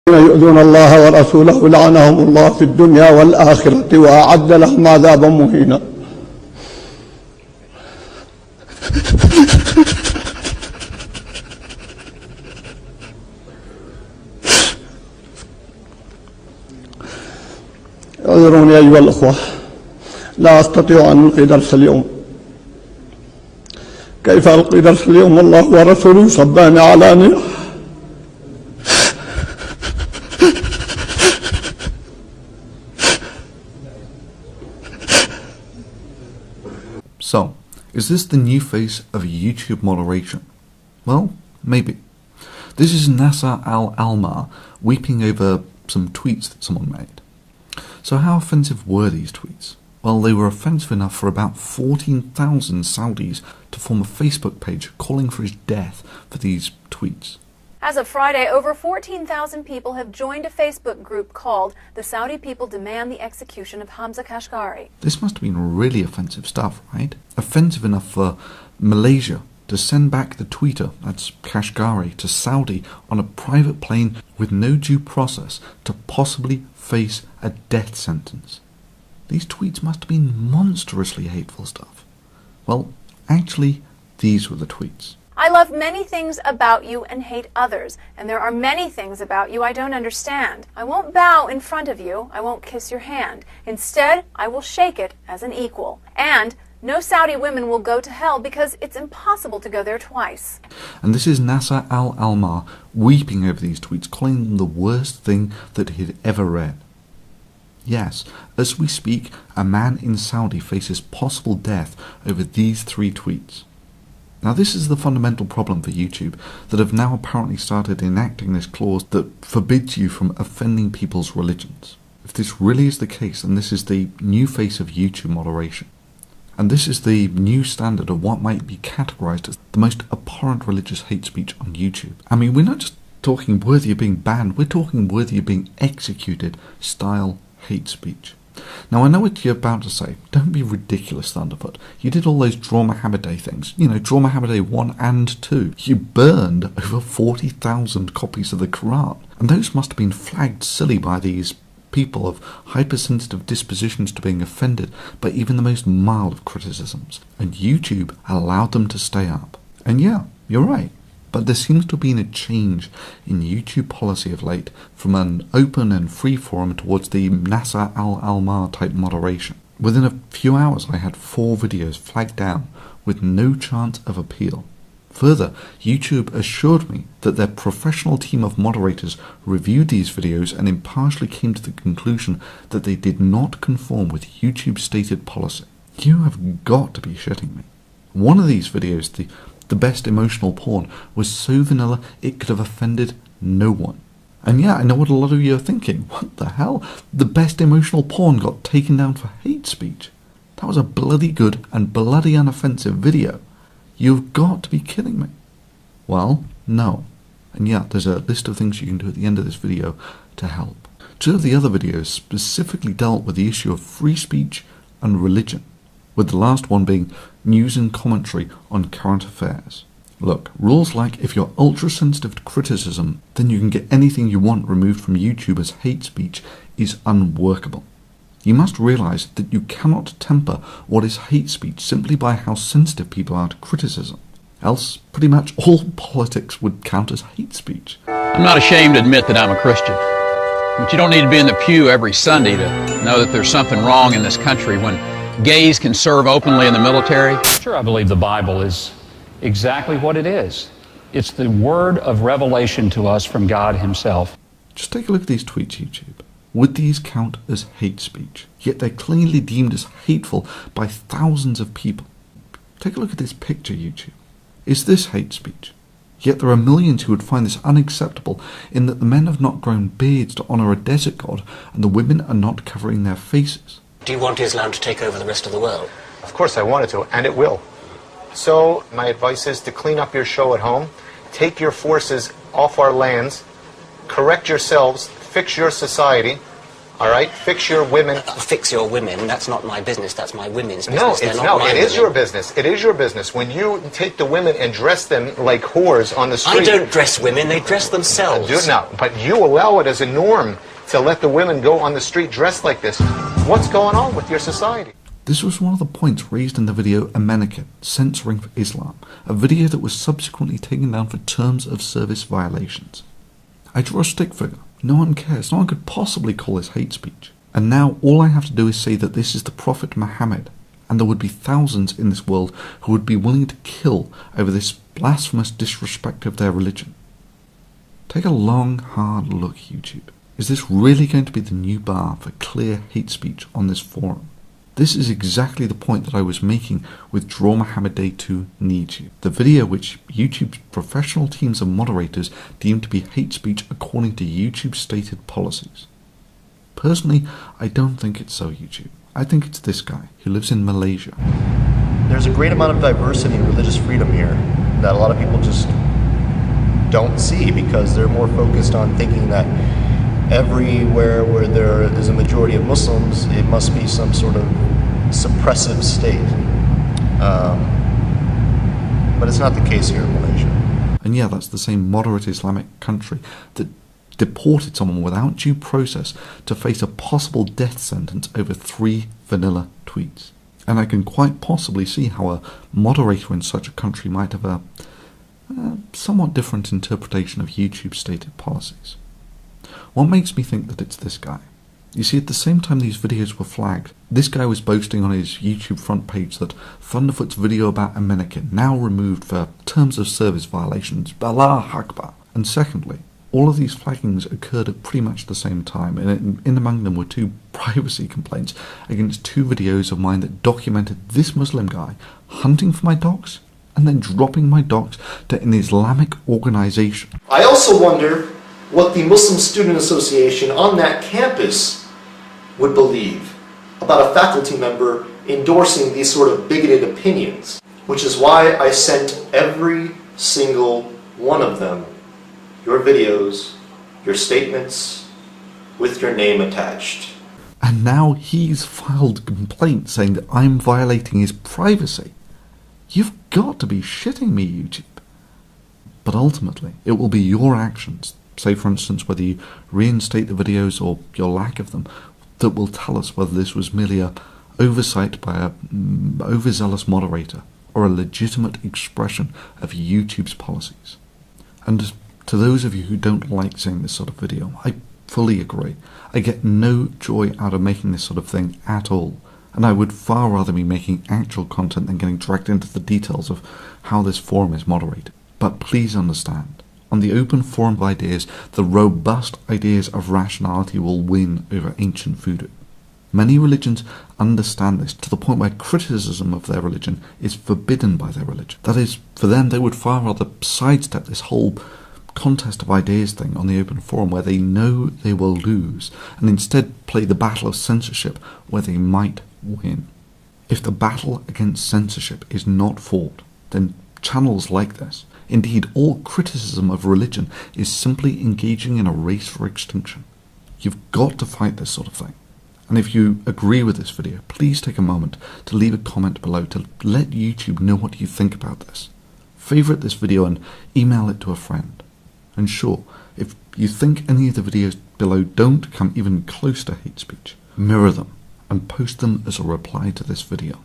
يؤذون الله ورسوله لعنهم الله في الدنيا والآخرة وأعد لهم عذابا مهينا. اعذروني أيها الأخوة، لا أستطيع أن ألقي درس اليوم. كيف ألقي درس اليوم والله ورسوله يصبان علانية؟ So, is this the new face of YouTube moderation? Well, maybe. This is Nasser al-Almar weeping over some tweets that someone made. So how offensive were these tweets? Well, they were offensive enough for about 14,000 Saudis to form a Facebook page calling for his death for these tweets. As of Friday, over 14,000 people have joined a Facebook group called The Saudi People Demand the Execution of Hamza Kashgari. This must have been really offensive stuff, right? Offensive enough for Malaysia to send back the tweeter, that's Kashgari, to Saudi on a private plane with no due process to possibly face a death sentence. These tweets must have been monstrously hateful stuff. Well, actually, these were the tweets. I love many things about you and hate others, and there are many things about you I don't understand. I won't bow in front of you, I won't kiss your hand. Instead, I will shake it as an equal. And no Saudi women will go to hell because it's impossible to go there twice. And this is Nasser al-Almar weeping over these tweets, calling them the worst thing that he had ever read. Yes, as we speak, a man in Saudi faces possible death over these 3 tweets. Now this is the fundamental problem for YouTube, that have now apparently started enacting this clause that forbids you from offending people's religions. If this really is the case, then this is the new face of YouTube moderation. And this is the new standard of what might be categorized as the most abhorrent religious hate speech on YouTube. I mean, we're not just talking worthy of being banned, we're talking worthy of being executed style hate speech. Now I know what you're about to say. Don't be ridiculous, Thunderfoot. You did all those Draw Mohammed Day things. You know, Draw Mohammed Day 1 and 2. You burned over 40,000 copies of the Quran. And those must have been flagged silly by these people of hypersensitive dispositions to being offended by even the most mild of criticisms. And YouTube allowed them to stay up. And yeah, you're right. But there seems to have been a change in YouTube policy of late from an open and free forum towards the Nasser al-Almar type moderation. Within a few hours I had 4 videos flagged down with no chance of appeal. Further, YouTube assured me that their professional team of moderators reviewed these videos and impartially came to the conclusion that they did not conform with YouTube's stated policy. You have got to be shitting me. One of these videos, the best emotional porn, was so vanilla it could have offended no one. And yeah, I know what a lot of you are thinking. What the hell? The best emotional porn got taken down for hate speech. That was a bloody good and bloody unoffensive video. You've got to be kidding me. Well, no. And yeah, there's a list of things you can do at the end of this video to help. 2 of the other videos specifically dealt with the issue of free speech and religion, with the last one being news and commentary on current affairs. Look, rules like if you're ultra-sensitive to criticism, then you can get anything you want removed from YouTube as hate speech is unworkable. You must realise that you cannot temper what is hate speech simply by how sensitive people are to criticism. Else, pretty much all politics would count as hate speech. I'm not ashamed to admit that I'm a Christian. But you don't need to be in the pew every Sunday to know that there's something wrong in this country when gays can serve openly in the military. Sure, I believe the Bible is exactly what it is. It's the word of revelation to us from God himself. Just take a look at these tweets, YouTube. Would these count as hate speech? Yet they're clearly deemed as hateful by thousands of people. Take a look at this picture, YouTube. Is this hate speech? Yet there are millions who would find this unacceptable in that the men have not grown beards to honour a desert god and the women are not covering their faces. Do you want Islam to take over the rest of the world? Of course I want it to, and it will. So my advice is to clean up your show at home, take your forces off our lands, correct yourselves, fix your society, All right? Fix your women. Fix your women. That's not my business. That's my women's business. No, They're it's not no. my It is women. your business. It is your business. When you take the women and dress them like whores on the street. I don't dress women. They dress themselves. No, but you allow it as a norm to let the women go on the street dressed like this. What's going on with your society? This was one of the points raised in the video Amenakin, Censoring for Islam, a video that was subsequently taken down for terms of service violations. I draw a stick figure. No one cares. No one could possibly call this hate speech. And now all I have to do is say that this is the Prophet Mohammad, and there would be thousands in this world who would be willing to kill over this blasphemous disrespect of their religion. Take a long, hard look, YouTube. Is this really going to be the new bar for clear hate speech on this forum? This is exactly the point that I was making with Draw Mohammed Day 2 Needs You, the video which YouTube's professional teams of moderators deemed to be hate speech according to YouTube's stated policies. Personally, I don't think it's so, YouTube. I think it's this guy, who lives in Malaysia. There's a great amount of diversity and religious freedom here that a lot of people just don't see because they're more focused on thinking that everywhere where there is a majority of Muslims, it must be some sort of suppressive state. But it's not the case here in Malaysia. And yeah, that's the same moderate Islamic country that deported someone without due process to face a possible death sentence over 3 vanilla tweets. And I can quite possibly see how a moderator in such a country might have a somewhat different interpretation of YouTube's stated policies. What makes me think that it's this guy? You see, at the same time these videos were flagged, this guy was boasting on his YouTube front page that Thunderfoot's video about Amenakin, now removed for terms of service violations, Allah Akbar. And secondly, all of these flaggings occurred at pretty much the same time, and in among them were 2 privacy complaints against 2 videos of mine that documented this Muslim guy hunting for my dogs and then dropping my dogs to an Islamic organization. I also wonder what the Muslim Student Association on that campus would believe about a faculty member endorsing these sort of bigoted opinions, which is why I sent every single one of them your videos, your statements, with your name attached. And now he's filed a complaint saying that I'm violating his privacy. You've got to be shitting me, YouTube. But ultimately, it will be your actions, say for instance whether you reinstate the videos or your lack of them, that will tell us whether this was merely a oversight by a overzealous moderator or a legitimate expression of YouTube's policies. And to those of you who don't like seeing this sort of video, I fully agree. I get no joy out of making this sort of thing at all, and I would far rather be making actual content than getting dragged into the details of how this forum is moderated. But please understand, on the open forum of ideas, the robust ideas of rationality will win over ancient voodoo. Many religions understand this to the point where criticism of their religion is forbidden by their religion. That is, for them they would far rather sidestep this whole contest of ideas thing on the open forum where they know they will lose, and instead play the battle of censorship where they might win. If the battle against censorship is not fought, then channels like this, indeed all criticism of religion, is simply engaging in a race for extinction. You've got to fight this sort of thing. And if you agree with this video, please take a moment to leave a comment below to let YouTube know what you think about this. Favourite this video and email it to a friend. And sure, if you think any of the videos below don't come even close to hate speech, mirror them and post them as a reply to this video.